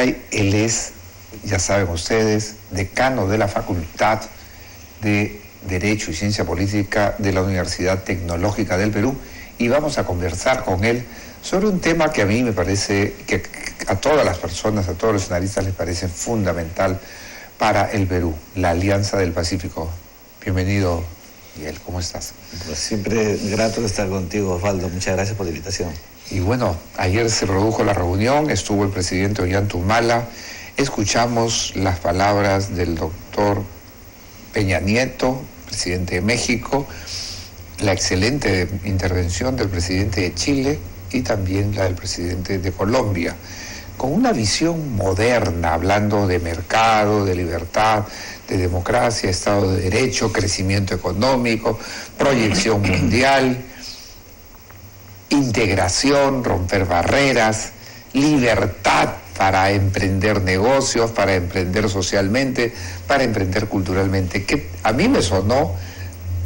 Él es, ya saben ustedes, decano de la Facultad de Derecho y Ciencia Política de la Universidad Tecnológica del Perú, y vamos a conversar con él sobre un tema que a mí me parece que a todas las personas, a todos los analistas les parece fundamental para el Perú, la Alianza del Pacífico. Bienvenido, Miguel, ¿cómo estás? Pues siempre grato de estar contigo, Osvaldo. Muchas gracias por la invitación. Y bueno, ayer se produjo la reunión, estuvo el presidente Ollanta, escuchamos las palabras del doctor Peña Nieto, presidente de México, la excelente intervención del presidente de Chile y también la del presidente de Colombia, con una visión moderna, hablando de mercado, de libertad, de democracia, Estado de Derecho, crecimiento económico, proyección mundial, integración, romper barreras, libertad para emprender negocios, para emprender socialmente, para emprender culturalmente, que a mí me sonó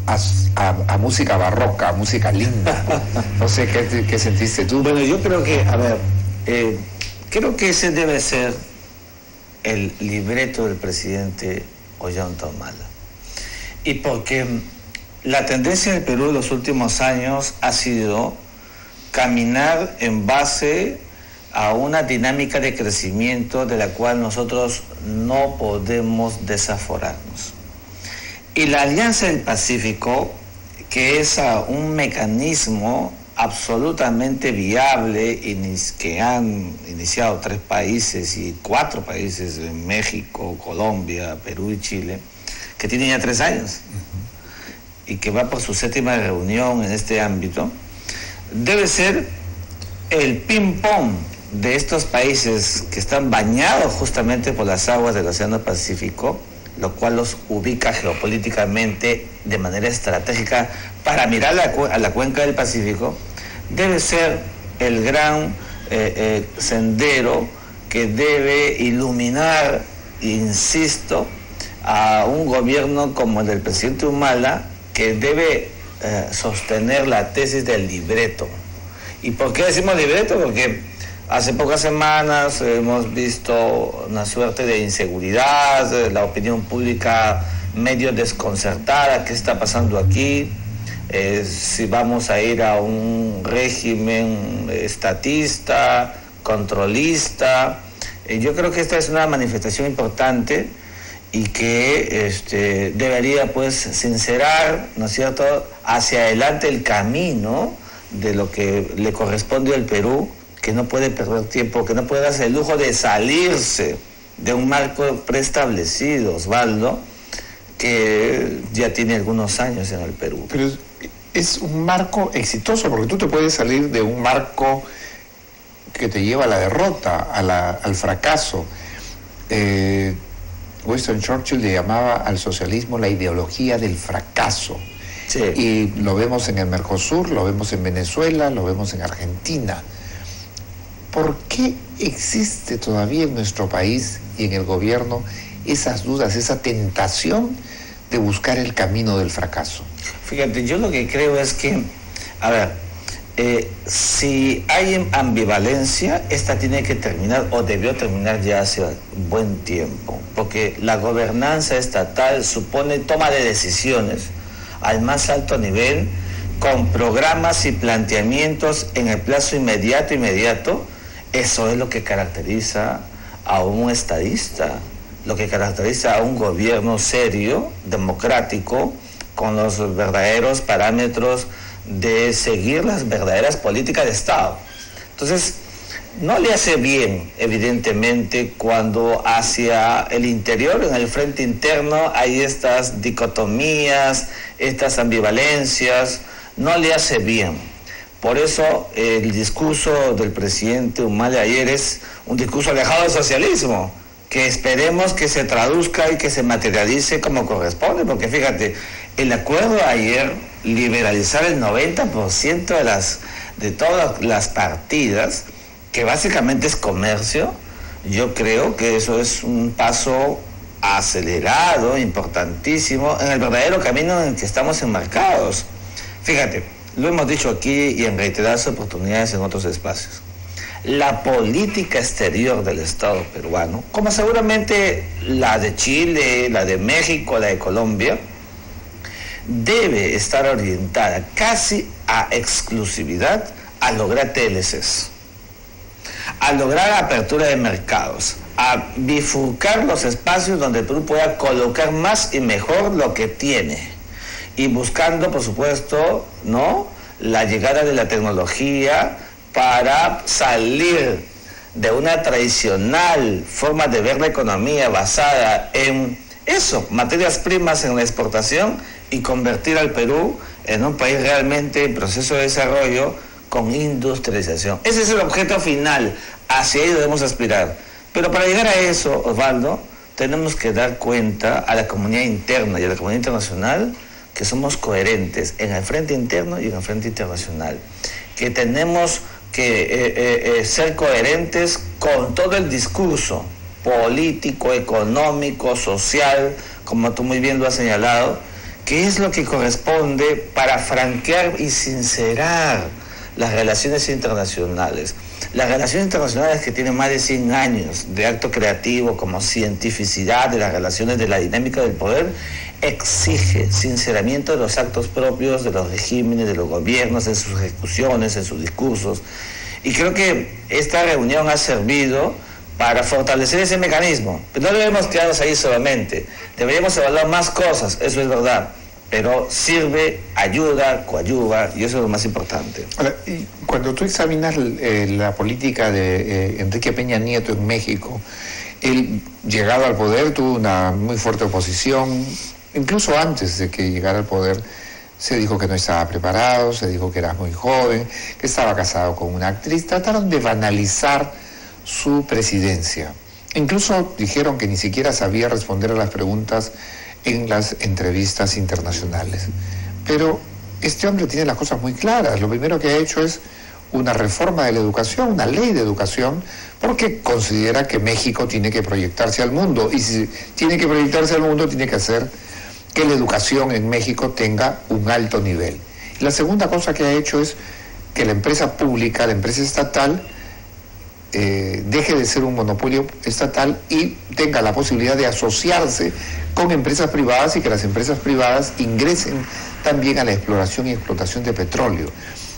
a música barroca, a música linda. No sé qué sentiste tú. Bueno, yo creo que, creo que ese debe ser el libreto del presidente Ollanta Humala. Y porque la tendencia del Perú en los últimos años ha sido caminar en base a una dinámica de crecimiento de la cual nosotros no podemos desaforarnos. Y la Alianza del Pacífico, que es un mecanismo absolutamente viable, que han iniciado 3 países y 4 países, México, Colombia, Perú y Chile, que tienen ya 3 años, y que va por su 7ª reunión en este ámbito, debe ser el ping-pong de estos países que están bañados justamente por las aguas del Océano Pacífico, lo cual los ubica geopolíticamente de manera estratégica para mirar a la cuenca del Pacífico. Debe ser el gran sendero que debe iluminar, insisto, a un gobierno como el del presidente Humala, que debe sostener la tesis del libreto. ¿Y por qué decimos libreto? Porque hace pocas semanas hemos visto una suerte de inseguridad, la opinión pública medio desconcertada. ¿Qué está pasando aquí? Si vamos a ir a un régimen estatista, controlista. Yo creo que esta es una manifestación importante y que debería pues sincerar, ¿no es cierto?, hacia adelante el camino de lo que le corresponde al Perú, que no puede perder tiempo, que no puede darse el lujo de salirse de un marco preestablecido, Osvaldo, que ya tiene algunos años en el Perú. Pero es un marco exitoso, porque tú te puedes salir de un marco que te lleva a la derrota, al fracaso. Winston Churchill le llamaba al socialismo la ideología del fracaso. Sí. Y lo vemos en el Mercosur, lo vemos en Venezuela, lo vemos en Argentina. ¿Por qué existe todavía en nuestro país y en el gobierno esas dudas, esa tentación de buscar el camino del fracaso? Fíjate, yo lo que creo es que, si hay ambivalencia, esta tiene que terminar o debió terminar ya hace un buen tiempo, porque la gobernanza estatal supone toma de decisiones al más alto nivel, con programas y planteamientos en el plazo inmediato. Eso es lo que caracteriza a un estadista, lo que caracteriza a un gobierno serio, democrático, con los verdaderos parámetros de seguir las verdaderas políticas de Estado. Entonces, no le hace bien, evidentemente, cuando hacia el interior, en el frente interno, hay estas dicotomías, estas ambivalencias. No le hace bien. Por eso el discurso del presidente Humala ayer es un discurso alejado del socialismo, que esperemos que se traduzca y que se materialice como corresponde, porque fíjate, el acuerdo ayer, liberalizar el 90% de todas las partidas, que básicamente es comercio, yo creo que eso es un paso acelerado, importantísimo, en el verdadero camino en el que estamos enmarcados. Fíjate, lo hemos dicho aquí y en reiteradas oportunidades en otros espacios. la política exterior del Estado peruano, como seguramente la de Chile, la de México, la de Colombia, debe estar orientada casi a exclusividad a lograr TLCs, a lograr apertura de mercados, a bifurcar los espacios donde el Perú pueda colocar más y mejor lo que tiene, y buscando, por supuesto, ¿no?, la llegada de la tecnología para salir de una tradicional forma de ver la economía basada en eso, materias primas en la exportación, y convertir al Perú en un país realmente en proceso de desarrollo con industrialización. Ese es el objeto final, hacia ahí debemos aspirar. Pero para llegar a eso, Osvaldo, tenemos que dar cuenta a la comunidad interna y a la comunidad internacional que somos coherentes en el frente interno y en el frente internacional, que tenemos que ser coherentes con todo el discurso político, económico, social, como tú muy bien lo has señalado, que es lo que corresponde para franquear y sincerar las relaciones internacionales. Las relaciones internacionales que tienen más de 100 años de acto creativo como cientificidad de las relaciones de la dinámica del poder, exige sinceramiento de los actos propios de los regímenes, de los gobiernos, en sus ejecuciones, en sus discursos. Y creo que esta reunión ha servido para fortalecer ese mecanismo. Pero no debemos quedarnos ahí solamente. Deberíamos evaluar más cosas, eso es verdad. Pero sirve, ayuda, coadyuva, y eso es lo más importante. Ahora, y cuando tú examinas la política de Enrique Peña Nieto en México, él, llegado al poder, tuvo una muy fuerte oposición. Incluso antes de que llegara al poder, se dijo que no estaba preparado, se dijo que era muy joven, que estaba casado con una actriz. Trataron de banalizar su presidencia. Incluso dijeron que ni siquiera sabía responder a las preguntas en las entrevistas internacionales. Pero este hombre tiene las cosas muy claras. Lo primero que ha hecho es una reforma de la educación, una ley de educación, porque considera que México tiene que proyectarse al mundo. Y si tiene que proyectarse al mundo, tiene que hacer que la educación en México tenga un alto nivel. Y la segunda cosa que ha hecho es que la empresa pública, la empresa estatal, deje de ser un monopolio estatal y tenga la posibilidad de asociarse con empresas privadas, y que las empresas privadas ingresen también a la exploración y explotación de petróleo.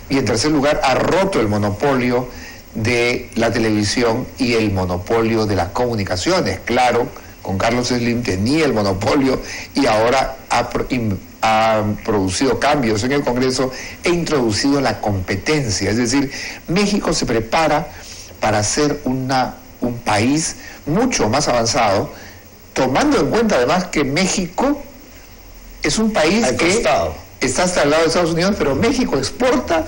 Y en tercer lugar, ha roto el monopolio de la televisión y el monopolio de las comunicaciones. Claro, con Carlos Slim tenía el monopolio y ahora ha producido cambios en el Congreso e introducido la competencia. Es decir, México se prepara para ser un país mucho más avanzado, tomando en cuenta además que México es un país que está hasta el lado de Estados Unidos, pero México exporta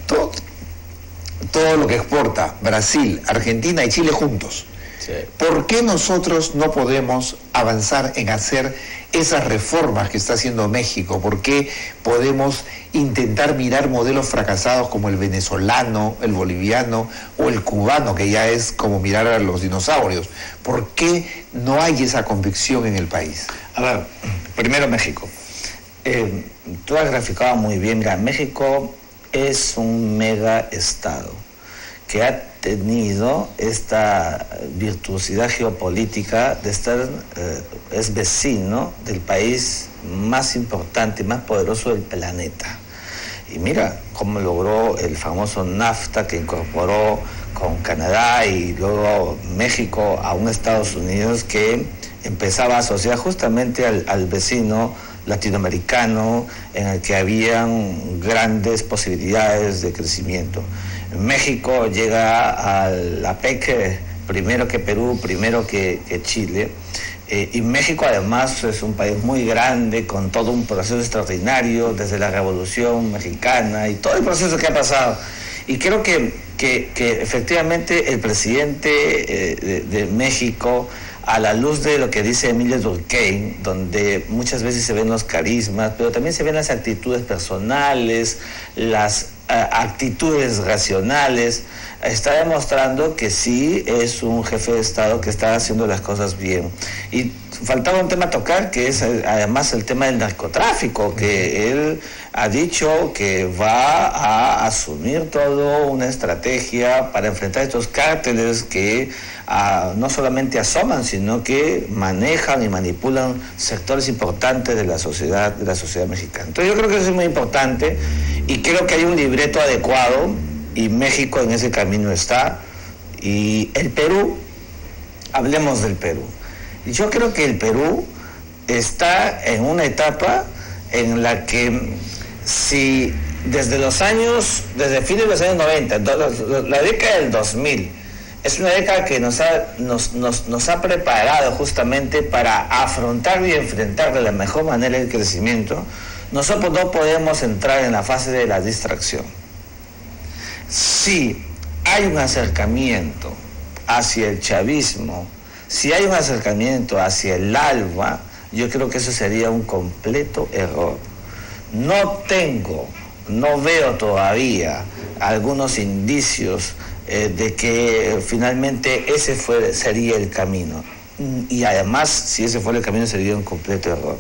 todo lo que exporta Brasil, Argentina y Chile juntos. Sí. ¿Por qué nosotros no podemos avanzar en hacer esas reformas que está haciendo México? ¿Por qué podemos intentar mirar modelos fracasados como el venezolano, el boliviano o el cubano, que ya es como mirar a los dinosaurios? ¿Por qué no hay esa convicción en el país? A ver, primero México. Tú has graficado muy bien, México es un mega estado que ha tenido esta virtuosidad geopolítica de estar, es vecino del país más importante y más poderoso del planeta. Y mira cómo logró el famoso NAFTA, que incorporó con Canadá y luego México a un Estados Unidos que empezaba a asociar justamente al vecino latinoamericano, en el que habían grandes posibilidades de crecimiento. México llega a la PEC primero que Perú, primero que Chile, y México además es un país muy grande, con todo un proceso extraordinario desde la Revolución Mexicana y todo el proceso que ha pasado. Y creo que efectivamente el presidente de México, a la luz de lo que dice Emilio Durkheim, donde muchas veces se ven los carismas, pero también se ven las actitudes personales, las actitudes racionales, está demostrando que sí es un jefe de Estado que está haciendo las cosas bien. Y faltaba un tema a tocar, que es además el tema del narcotráfico, que él ha dicho que va a asumir toda una estrategia para enfrentar estos cárteles que no solamente asoman, sino que manejan y manipulan sectores importantes de la sociedad mexicana. Entonces yo creo que eso es muy importante y creo que hay un libreto adecuado y México en ese camino está. Y el Perú, hablemos del Perú. Yo creo que el Perú está en una etapa en la que si desde fines de los años 90, la década del 2000, es una década que nos ha preparado justamente para afrontar y enfrentar de la mejor manera el crecimiento. Nosotros no podemos entrar en la fase de la distracción. Si hay un acercamiento hacia el chavismo, si hay un acercamiento hacia el ALBA, yo creo que eso sería un completo error. No veo todavía algunos indicios de que finalmente ese sería el camino. Y además, si ese fuera el camino, sería un completo error.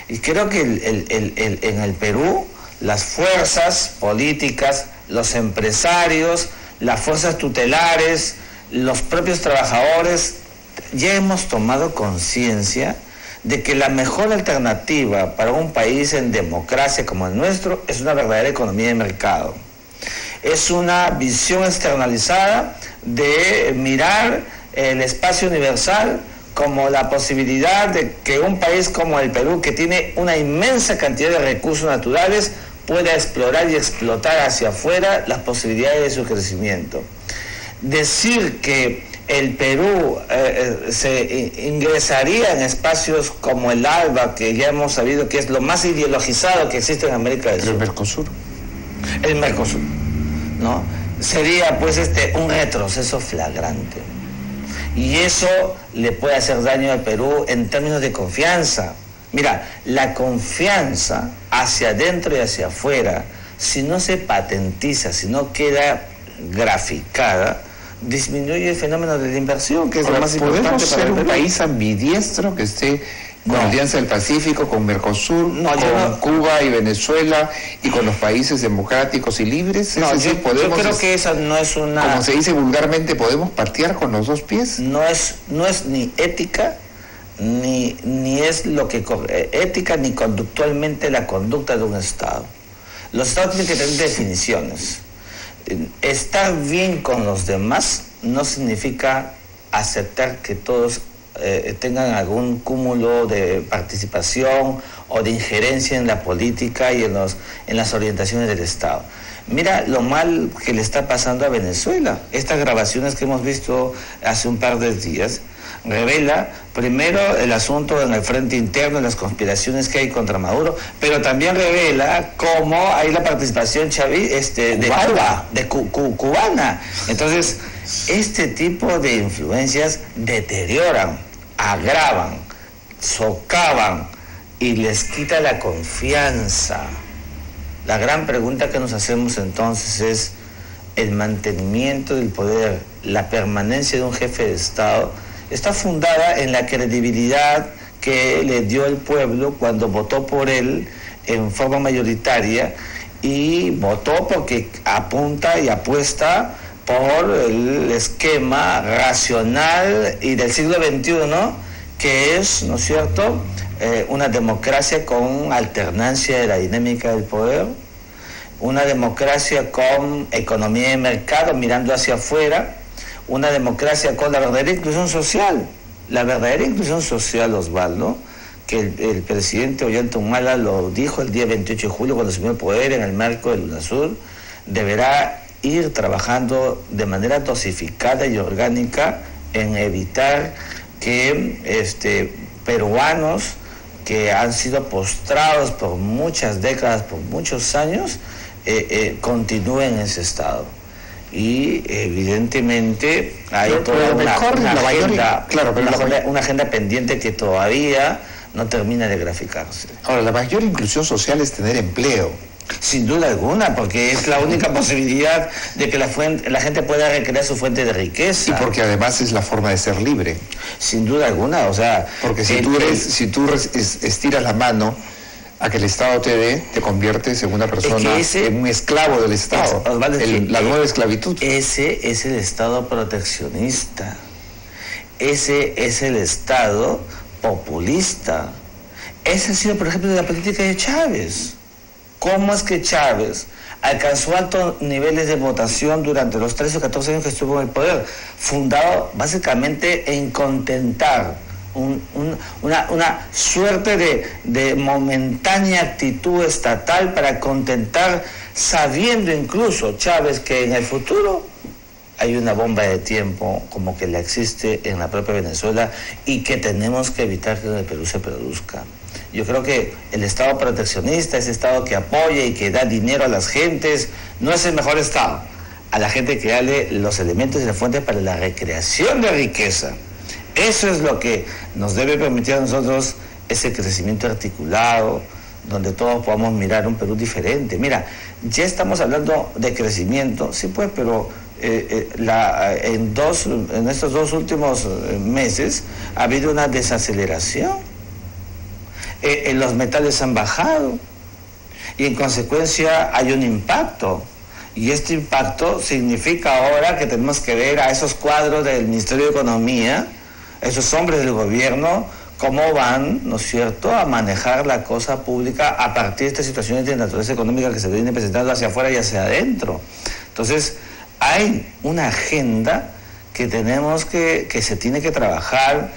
Y creo que en el Perú, las fuerzas políticas, los empresarios, las fuerzas tutelares, los propios trabajadores, ya hemos tomado conciencia de que la mejor alternativa para un país en democracia como el nuestro es una verdadera economía de mercado. Es una visión externalizada de mirar el espacio universal como la posibilidad de que un país como el Perú, que tiene una inmensa cantidad de recursos naturales, pueda explorar y explotar hacia afuera las posibilidades de su crecimiento. Decir que el Perú se ingresaría en espacios como el ALBA, que ya hemos sabido que es lo más ideologizado que existe en América del Sur. El Mercosur. El Mercosur, ¿no? Sería pues un retroceso flagrante. Y eso le puede hacer daño al Perú en términos de confianza. Mira, la confianza hacia adentro y hacia afuera, si no se patentiza, si no queda graficada, disminuye el fenómeno de la inversión, que es lo más importante para el Perú. ¿Podemos ser un país ambidiestro que esté con la Alianza del Pacífico, con Mercosur, con Cuba y Venezuela y con los países democráticos y libres? No, yo creo que esa no es una... Como se dice vulgarmente, ¿podemos patear con los dos pies? No es ni ética, ni es lo que ética, ni conductualmente la conducta de un Estado. Los Estados tienen que tener definiciones. Estar bien con los demás no significa aceptar que todos tengan algún cúmulo de participación o de injerencia en la política y en las orientaciones del Estado. Mira lo mal que le está pasando a Venezuela. Estas grabaciones que hemos visto hace un par de días revela primero el asunto en el frente interno, las conspiraciones que hay contra Maduro, pero también revela cómo hay la participación cubana. Entonces, este tipo de influencias deterioran, agravan, socavan y les quita la confianza. La gran pregunta que nos hacemos entonces es el mantenimiento del poder, la permanencia de un jefe de Estado está fundada en la credibilidad que le dio el pueblo cuando votó por él en forma mayoritaria, y votó porque apunta y apuesta por el esquema racional y del siglo XXI, que es, ¿no es cierto?, una democracia con alternancia de la dinámica del poder, una democracia con economía de mercado mirando hacia afuera, una democracia con la verdadera inclusión social. La verdadera inclusión social, Osvaldo, que el presidente Ollanta Humala lo dijo el día 28 de julio cuando asumió el poder en el marco del UNASUR, deberá ir trabajando de manera dosificada y orgánica en evitar que peruanos que han sido postrados por muchas décadas, por muchos años, continúen en ese estado. Y evidentemente hay toda una agenda pendiente que todavía no termina de graficarse. Ahora, la mayor inclusión social es tener empleo. Sin duda alguna, porque es la única posibilidad de que la gente pueda recrear su fuente de riqueza. Y porque además es la forma de ser libre. Sin duda alguna, o sea... Porque si tú estiras la mano a que el Estado te dé, te conviertes en una persona, en un esclavo del Estado. La nueva esclavitud. Ese es el Estado proteccionista. Ese es el Estado populista. Esa ha sido, por ejemplo, la política de Chávez. ¿Cómo es que Chávez alcanzó altos niveles de votación durante los 13 o 14 años que estuvo en el poder? Fundado básicamente en contentar una suerte de momentánea actitud estatal para contentar, sabiendo incluso Chávez que en el futuro hay una bomba de tiempo como que la existe en la propia Venezuela y que tenemos que evitar que en el Perú se produzca. Yo creo que el Estado proteccionista, ese Estado que apoya y que da dinero a las gentes, no es el mejor Estado. A la gente que dale los elementos y las fuentes para la recreación de riqueza. Eso es lo que nos debe permitir a nosotros ese crecimiento articulado, donde todos podamos mirar un Perú diferente. Mira, ya estamos hablando de crecimiento, sí pues, pero en estos 2 últimos meses ha habido una desaceleración. Los metales han bajado y en consecuencia hay un impacto. Y este impacto significa ahora que tenemos que ver a esos cuadros del Ministerio de Economía, esos hombres del gobierno, cómo van, ¿no es cierto?, a manejar la cosa pública a partir de estas situaciones de naturaleza económica que se vienen presentando hacia afuera y hacia adentro. Entonces, hay una agenda que tenemos que se tiene que trabajar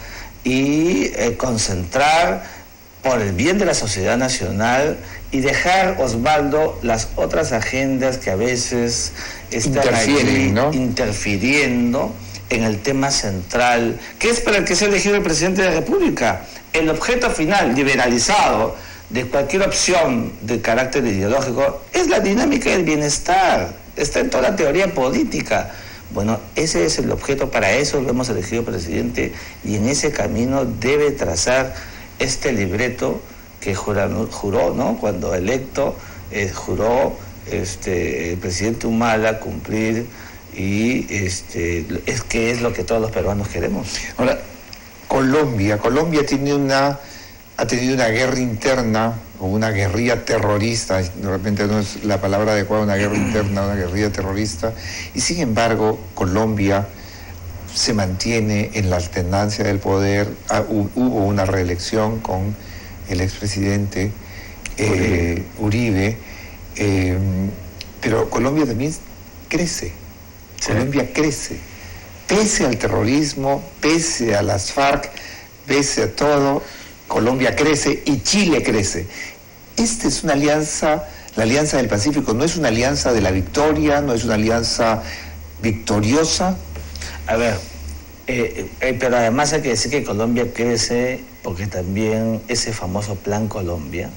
y concentrar por el bien de la sociedad nacional y dejar, Osvaldo, las otras agendas que a veces están allí, ¿no?, interfiriendo en el tema central, que es para el que se ha elegido el presidente de la República. El objeto final, liberalizado, de cualquier opción de carácter ideológico, es la dinámica del bienestar. Está en toda la teoría política. Bueno, ese es el objeto, para eso lo hemos elegido presidente, y en ese camino debe trazar este libreto que juró, ¿no?, cuando electo, juró el presidente Humala cumplir, y es que es lo que todos los peruanos queremos. Ahora, Colombia ha tenido una guerra interna o una guerrilla terrorista, de repente no es la palabra adecuada, una guerra interna, una guerrilla terrorista, y sin embargo Colombia se mantiene en la alternancia del poder. Hubo una reelección con el expresidente Uribe, pero Colombia también crece. Sí. Colombia crece, pese al terrorismo, pese a las FARC, pese a todo, Colombia crece y Chile crece. Esta es una alianza, la Alianza del Pacífico, no es una alianza de la victoria, no es una alianza victoriosa. A ver, pero además hay que decir que Colombia crece porque también ese famoso Plan Colombia,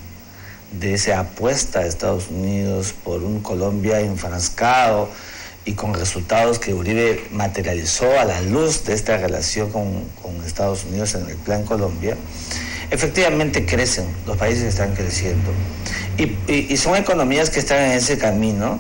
de esa apuesta de Estados Unidos por un Colombia enfrascado y con resultados que Uribe materializó a la luz de esta relación con Estados Unidos en el Plan Colombia, efectivamente crecen, los países están creciendo. Y son economías que están en ese camino,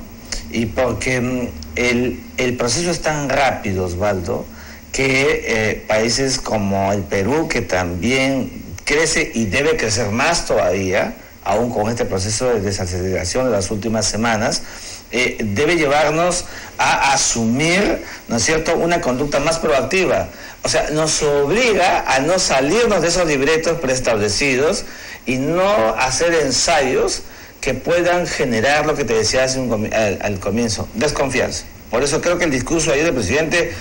y porque el proceso es tan rápido, Osvaldo, que países como el Perú, que también crece y debe crecer más todavía, aún con este proceso de desaceleración de las últimas semanas, debe llevarnos a asumir, ¿no es cierto?, una conducta más proactiva. O sea, nos obliga a no salirnos de esos libretos preestablecidos y no hacer ensayos que puedan generar lo que te decía al comienzo, desconfianza. Por eso creo que el discurso ahí del presidente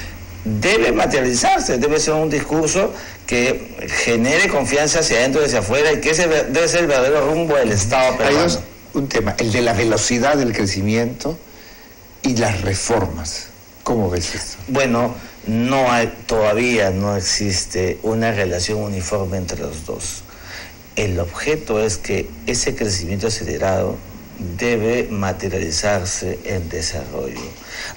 debe materializarse, debe ser un discurso que genere confianza hacia adentro y hacia afuera, y que ese debe ser el verdadero rumbo del Estado peruano. Hay un tema, el de la velocidad del crecimiento y las reformas. ¿Cómo ves esto? Bueno, todavía no existe una relación uniforme entre los dos. El objeto es que ese crecimiento acelerado debe materializarse en desarrollo.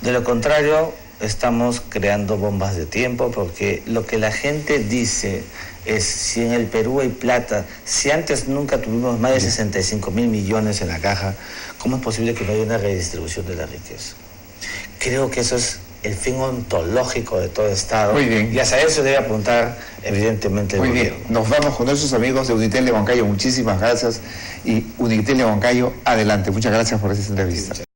De lo contrario, estamos creando bombas de tiempo, porque lo que la gente dice es, si en el Perú hay plata, si antes nunca tuvimos más de 65.000 millones en la caja, ¿cómo es posible que no haya una redistribución de la riqueza? Creo que eso es el fin ontológico de todo Estado. Muy bien. Y hacia eso debe apuntar, evidentemente, el Muy gobierno. bien, nos vamos con nuestros amigos de Unitel de Huancayo. Muchísimas gracias. Y Unitel de Huancayo, adelante. Muchas gracias por esta entrevista.